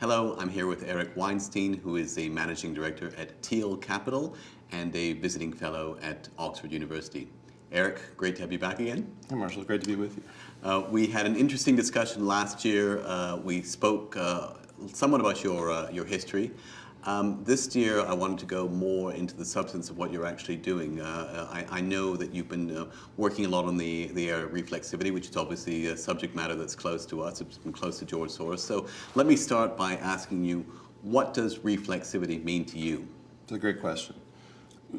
Hello, I'm here with Eric Weinstein, who is a managing director at Teal Capital and a visiting fellow at Oxford University. Eric, great to have you back again. Hey Marshall, great to be with you. We had an interesting discussion last year. We spoke somewhat about your history. This year, I wanted to go more into the substance of what you're actually doing. I know that you've been working a lot on the area of reflexivity, which is obviously a subject matter that's close to us. It's been close to George Soros. So let me start by asking you, what does reflexivity mean to you? It's a great question.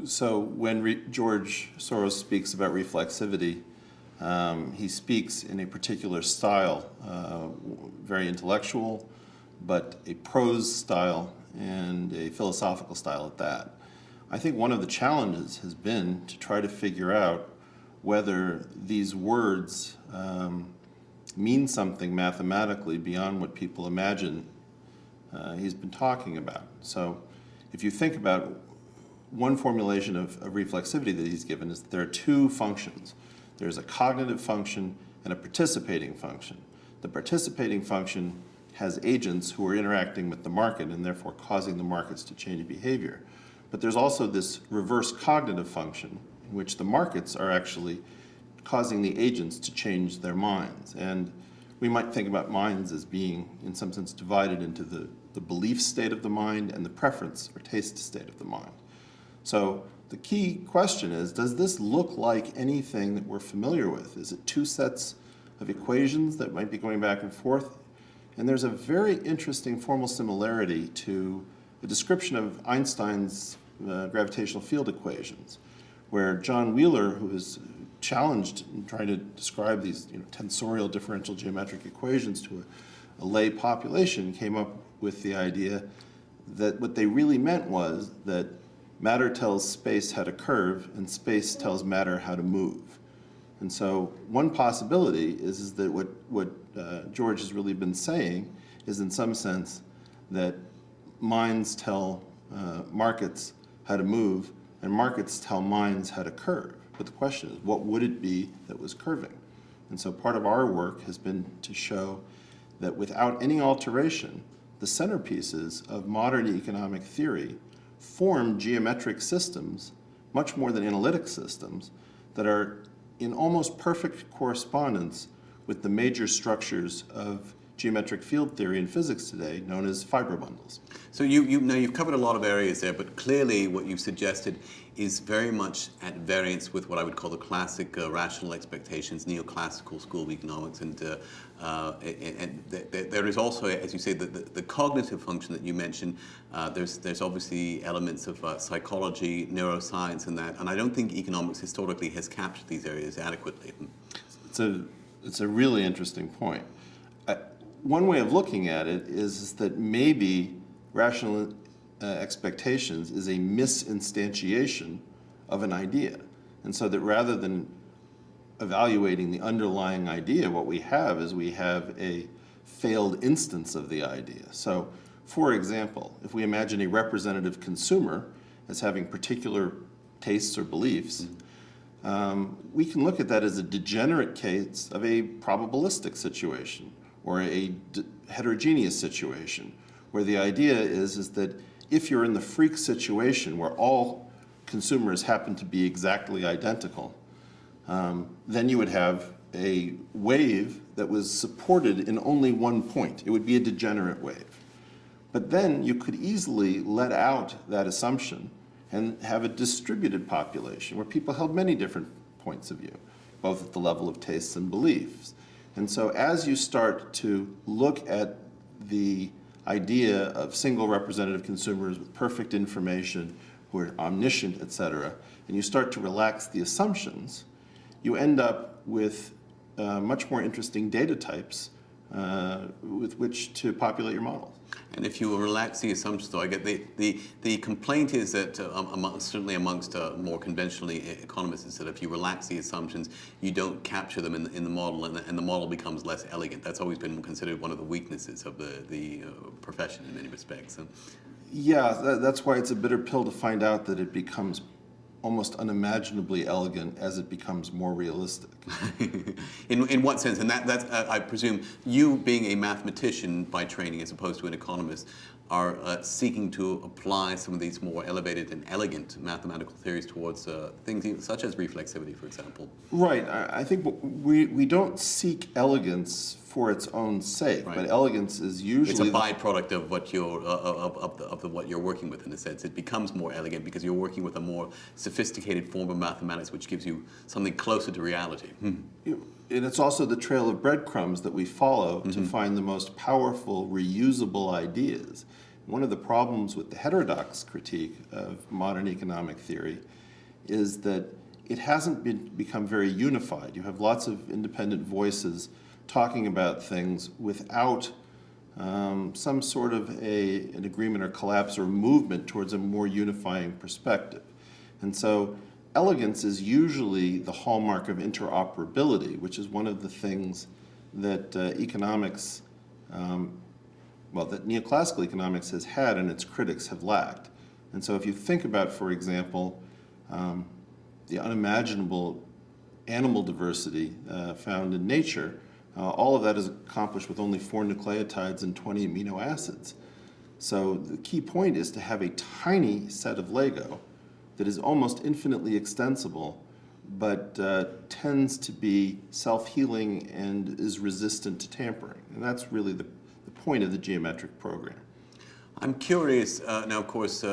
So when George Soros speaks about reflexivity, he speaks in a particular style, very intellectual, but a prose style and a philosophical style at that. I think one of the challenges has been to try to figure out whether these words mean something mathematically beyond what people imagine he's been talking about. So if you think about one formulation of reflexivity that he's given is that there are two functions. There's a cognitive function and a participating function. The participating function has agents who are interacting with the market and therefore causing the markets to change behavior. But there's also this reverse cognitive function in which the markets are actually causing the agents to change their minds. And we might think about minds as being, in some sense, divided into the belief state of the mind and the preference or taste state of the mind. So the key question is, does this look like anything that we're familiar with? Is it two sets of equations that might be going back and forth? And there's a very interesting formal similarity to the description of Einstein's gravitational field equations, where John Wheeler, who was challenged in trying to describe these tensorial differential geometric equations to a lay population, came up with the idea that what they really meant was that matter tells space how to curve, and space tells matter how to move. And so one possibility is that what George has really been saying is, in some sense, that minds tell markets how to move, and markets tell minds how to curve. But the question is, what would it be that was curving? And so part of our work has been to show that without any alteration, the centerpieces of modern economic theory form geometric systems, much more than analytic systems, that are in almost perfect correspondence with the major structures of geometric field theory in physics today, known as fiber bundles. So you've covered a lot of areas there, but clearly what you've suggested is very much at variance with what I would call the classic rational expectations, neoclassical school of economics, and there is also, as you say, the cognitive function that you mentioned. There's obviously elements of psychology, neuroscience, and that, and I don't think economics historically has captured these areas adequately. It's a really interesting point. One way of looking at it is that maybe rational expectations is a misinstantiation of an idea. And so that rather than evaluating the underlying idea, what we have is we have a failed instance of the idea. So, for example, if we imagine a representative consumer as having particular tastes or beliefs, we can look at that as a degenerate case of a probabilistic situation or a heterogeneous situation, where the idea is that if you're in the freak situation where all consumers happen to be exactly identical, then you would have a wave that was supported in only one point. It would be a degenerate wave. But then you could easily let out that assumption and have a distributed population where people held many different points of view, both at the level of tastes and beliefs. And so as you start to look at the idea of single representative consumers with perfect information, who are omniscient, et cetera, and you start to relax the assumptions, you end up with much more interesting data types with which to populate your models. And if you relax the assumptions, though, I get the complaint is that certainly amongst more conventionally economists is that if you relax the assumptions, you don't capture them in the model, and the model becomes less elegant. That's always been considered one of the weaknesses of the profession in many respects. Yeah, that's why it's a bitter pill to find out that it becomes almost unimaginably elegant as it becomes more realistic. In what sense? And that's I presume you, being a mathematician by training as opposed to an economist, are seeking to apply some of these more elevated and elegant mathematical theories towards things such as reflexivity, for example. Right. I think we don't seek elegance for its own sake, Right. but elegance is usually It's a byproduct of what you're what you're working with. In a sense, it becomes more elegant because you're working with a more sophisticated form of mathematics, which gives you something closer to reality. And it's also the trail of breadcrumbs that we follow to find the most powerful, reusable ideas. One of the problems with the heterodox critique of modern economic theory is that it hasn't become very unified. You have lots of independent voices talking about things without some sort of an agreement or collapse or movement towards a more unifying perspective. And so elegance is usually the hallmark of interoperability, which is one of the things that economics, that neoclassical economics has had and its critics have lacked. And so if you think about, for example, the unimaginable animal diversity found in nature, all of that is accomplished with only 4 nucleotides and 20 amino acids. So the key point is to have a tiny set of Lego that is almost infinitely extensible, but tends to be self-healing and is resistant to tampering. And that's really the point of the geometric program. I'm curious, now of course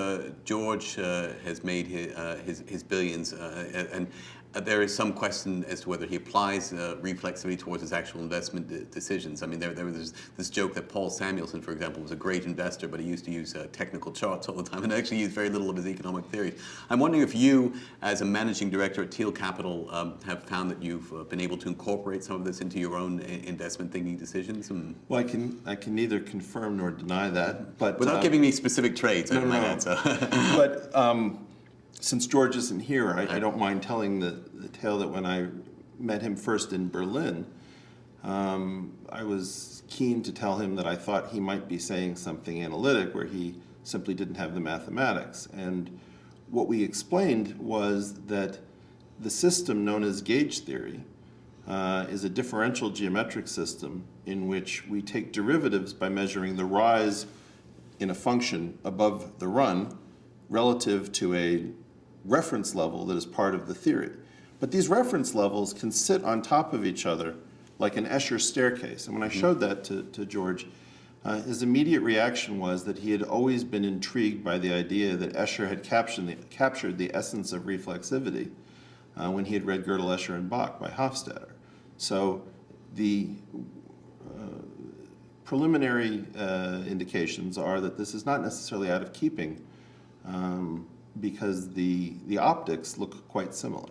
George has made his billions, and there is some question as to whether he applies reflexivity towards his actual investment decisions. I mean, there was this joke that Paul Samuelson, for example, was a great investor, but he used to use technical charts all the time and actually used very little of his economic theories. I'm wondering if you, as a managing director at Teal Capital, have found that you've been able to incorporate some of this into your own investment thinking decisions? Well, I can neither confirm nor deny that, but without giving me specific traits, I might answer. But since George isn't here, I don't mind telling the tale that when I met him first in Berlin, I was keen to tell him that I thought he might be saying something analytic where he simply didn't have the mathematics. And what we explained was that the system known as gauge theory is a differential geometric system in which we take derivatives by measuring the rise in a function above the run relative to a reference level that is part of the theory. But these reference levels can sit on top of each other like an Escher staircase. And when I showed that to George, his immediate reaction was that he had always been intrigued by the idea that Escher had captured the essence of reflexivity when he had read Gödel, Escher, and Bach by Hofstadter. So the preliminary indications are that this is not necessarily out of keeping because the optics look quite similar.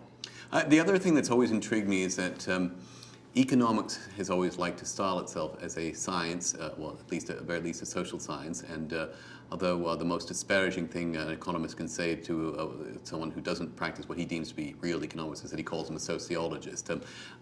The other thing that's always intrigued me is that economics has always liked to style itself as a science, well, at the very least a social science, and although the most disparaging thing an economist can say to someone who doesn't practice what he deems to be real economics is that he calls him a sociologist.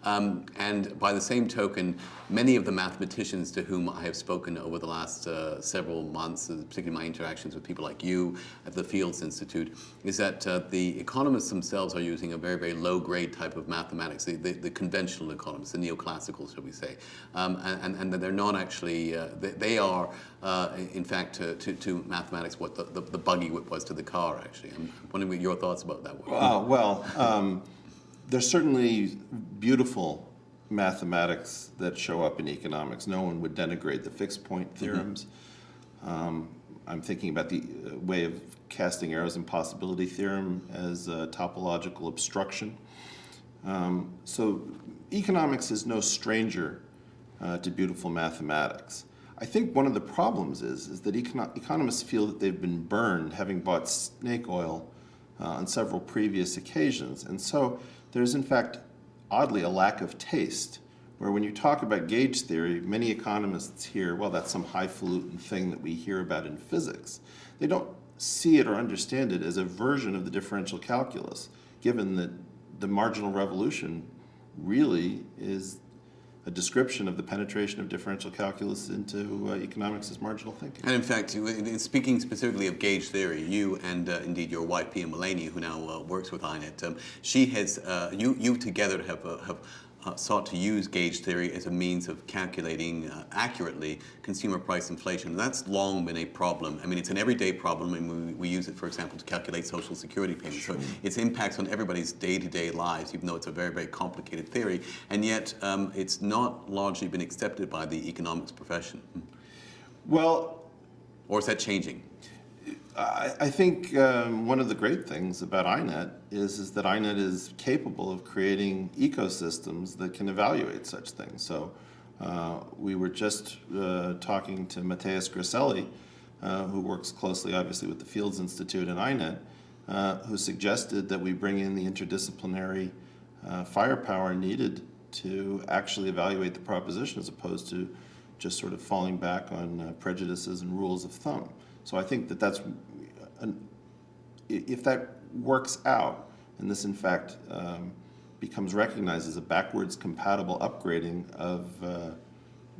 And by the same token, many of the mathematicians to whom I have spoken over the last several months, particularly my interactions with people like you at the Fields Institute, is that the economists themselves are using a very, very low-grade type of mathematics, the conventional economists, the neoclassicals, shall we say, and that they're not actually, they are, in fact, to mathematics what the buggy whip was to the car, actually. I'm wondering what your thoughts about that were. There's certainly beautiful mathematics that show up in economics. No one would denigrate the fixed point theorems. I'm thinking about the way of casting arrows and possibility theorem as a topological obstruction. So economics is no stranger to beautiful mathematics. I think one of the problems is that economists feel that they've been burned, having bought snake oil on several previous occasions. And so there's, in fact, oddly, a lack of taste, where when you talk about gauge theory, many economists hear, well, that's some highfalutin thing that we hear about in physics. They don't see it or understand it as a version of the differential calculus, given that the marginal revolution really is a description of the penetration of differential calculus into economics as marginal thinking. And in fact, in speaking specifically of gauge theory, you and indeed your wife, Pia Mullaney, who now works with INET, she has, you together have sought to use gauge theory as a means of calculating accurately consumer price inflation. And that's long been a problem. I mean, it's an everyday problem, and we use it, for example, to calculate Social Security payments. Sure. So its impacts on everybody's day-to-day lives, even though it's a very, very complicated theory. And yet, it's not largely been accepted by the economics profession. Well, or is that changing? I think one of the great things about INET is that INET is capable of creating ecosystems that can evaluate such things. So we were just talking to Matthias Grasselli, who works closely, obviously, with the Fields Institute and INET, who suggested that we bring in the interdisciplinary firepower needed to actually evaluate the proposition as opposed to just sort of falling back on prejudices and rules of thumb. So I think that if that works out, and this in fact becomes recognized as a backwards compatible upgrading of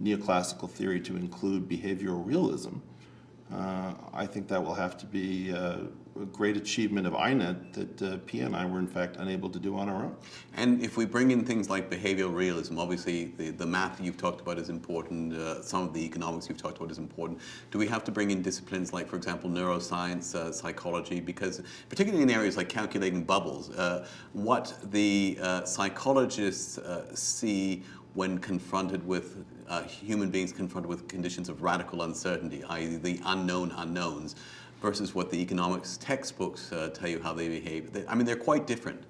neoclassical theory to include behavioral realism, I think that will have to be a great achievement of INET that Pia and I were in fact unable to do on our own. And if we bring in things like behavioral realism, obviously the math that you've talked about is important, some of the economics you've talked about is important. Do we have to bring in disciplines like, for example, neuroscience, psychology, because particularly in areas like calculating bubbles, what the psychologists see when confronted with human beings confronted with conditions of radical uncertainty, i.e. the unknown unknowns, versus what the economics textbooks tell you how they behave. I mean, they're quite different.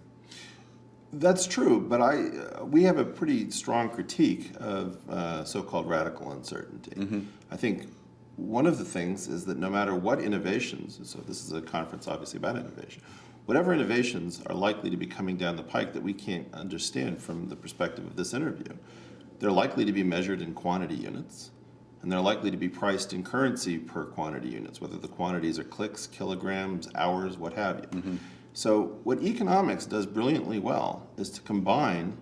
That's true, but we have a pretty strong critique of so-called radical uncertainty. Mm-hmm. I think one of the things is that no matter what innovations, so this is a conference obviously about innovation, whatever innovations are likely to be coming down the pike that we can't understand from the perspective of this interview, they're likely to be measured in quantity units, and they're likely to be priced in currency per quantity units, whether the quantities are clicks, kilograms, hours, what have you. Mm-hmm. So what economics does brilliantly well is to combine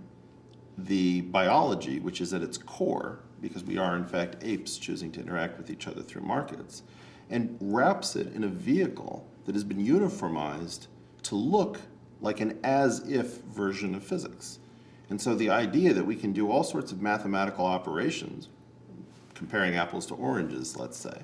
the biology, which is at its core, because we are in fact apes choosing to interact with each other through markets, and wraps it in a vehicle that has been uniformized to look like an as-if version of physics. And so the idea that we can do all sorts of mathematical operations, comparing apples to oranges, let's say,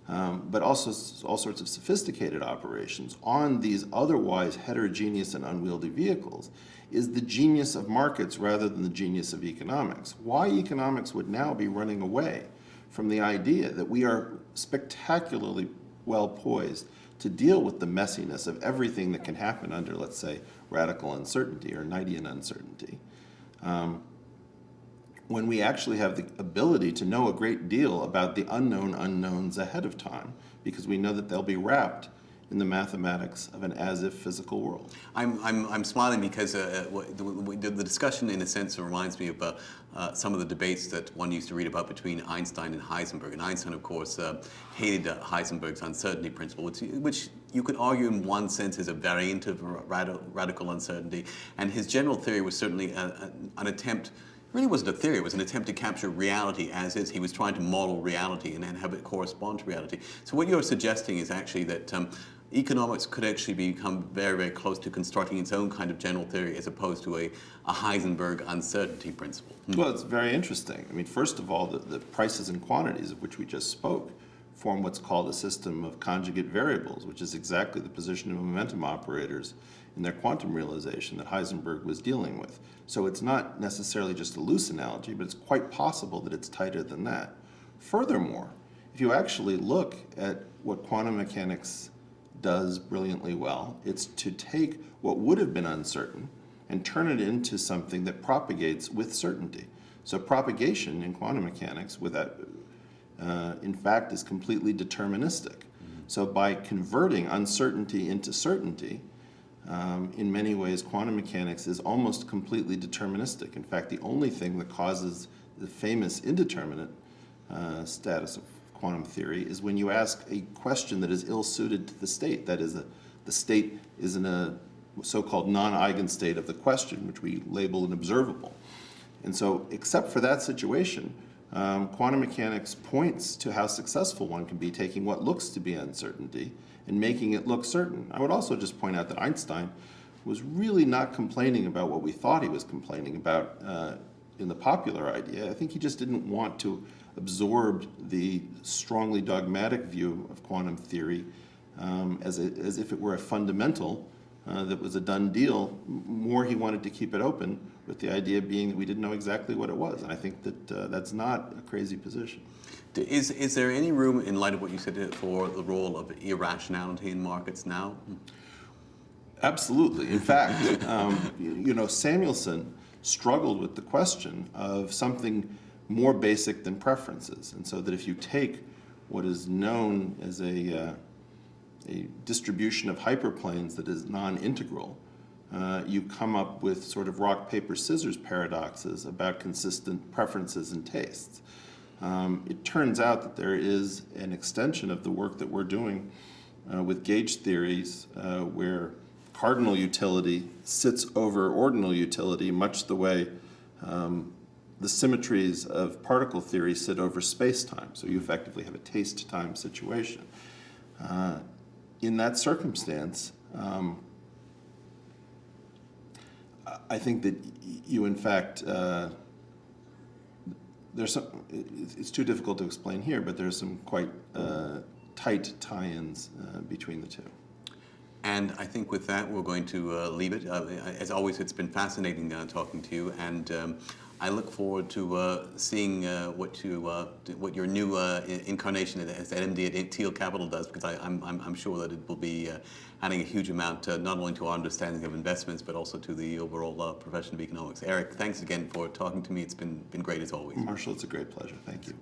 but also all sorts of sophisticated operations on these otherwise heterogeneous and unwieldy vehicles, is the genius of markets rather than the genius of economics. Why economics would now be running away from the idea that we are spectacularly well poised to deal with the messiness of everything that can happen under, let's say, radical uncertainty or Knightian uncertainty, when we actually have the ability to know a great deal about the unknown unknowns ahead of time, because we know that they'll be wrapped in the mathematics of an as-if physical world. I'm smiling because the discussion, in a sense, reminds me of some of the debates that one used to read about between Einstein and Heisenberg. And Einstein, of course, hated Heisenberg's uncertainty principle, which you could argue in one sense is a variant of radical uncertainty. And his general theory was certainly an attempt. It really wasn't a theory, it was an attempt to capture reality as is. He was trying to model reality and then have it correspond to reality. So what you're suggesting is actually that economics could actually become very, very close to constructing its own kind of general theory as opposed to a Heisenberg uncertainty principle. Well, it's very interesting. I mean, first of all, the prices and quantities of which we just spoke form what's called a system of conjugate variables, which is exactly the position of momentum operators in their quantum realization that Heisenberg was dealing with. So it's not necessarily just a loose analogy, but it's quite possible that it's tighter than that. Furthermore, if you actually look at what quantum mechanics does brilliantly well, it's to take what would have been uncertain and turn it into something that propagates with certainty. So propagation in quantum mechanics, in fact, is completely deterministic. So by converting uncertainty into certainty, in many ways, quantum mechanics is almost completely deterministic. In fact, the only thing that causes the famous indeterminate status of quantum theory is when you ask a question that is ill-suited to the state. That is, the state is in a so-called non-eigenstate of the question, which we label an observable. And so, except for that situation, quantum mechanics points to how successful one can be taking what looks to be uncertainty and making it look certain. I would also just point out that Einstein was really not complaining about what we thought he was complaining about in the popular idea. I think he just didn't want to absorb the strongly dogmatic view of quantum theory as if it were a fundamental that was a done deal. More, he wanted to keep it open, with the idea being that we didn't know exactly what it was. And I think that that's not a crazy position. Is there any room, in light of what you said, for the role of irrationality in markets now? Absolutely. In fact, Samuelson struggled with the question of something more basic than preferences. And so that if you take what is known as a distribution of hyperplanes that is non-integral, you come up with sort of rock, paper, scissors paradoxes about consistent preferences and tastes. It turns out that there is an extension of the work that we're doing with gauge theories where cardinal utility sits over ordinal utility, much the way the symmetries of particle theory sit over space-time. So you effectively have a taste-time situation. In that circumstance, I think that you, in fact, it's too difficult to explain here, but there's some quite tight tie-ins between the two. And I think with that, we're going to leave it. As always, it's been fascinating talking to you, and I look forward to seeing what your new incarnation as MD at Teal Capital does, because I'm sure that it will be adding a huge amount not only to our understanding of investments, but also to the overall profession of economics. Eric, thanks again for talking to me. It's been great as always. Marshall, it's a great pleasure. Thank you.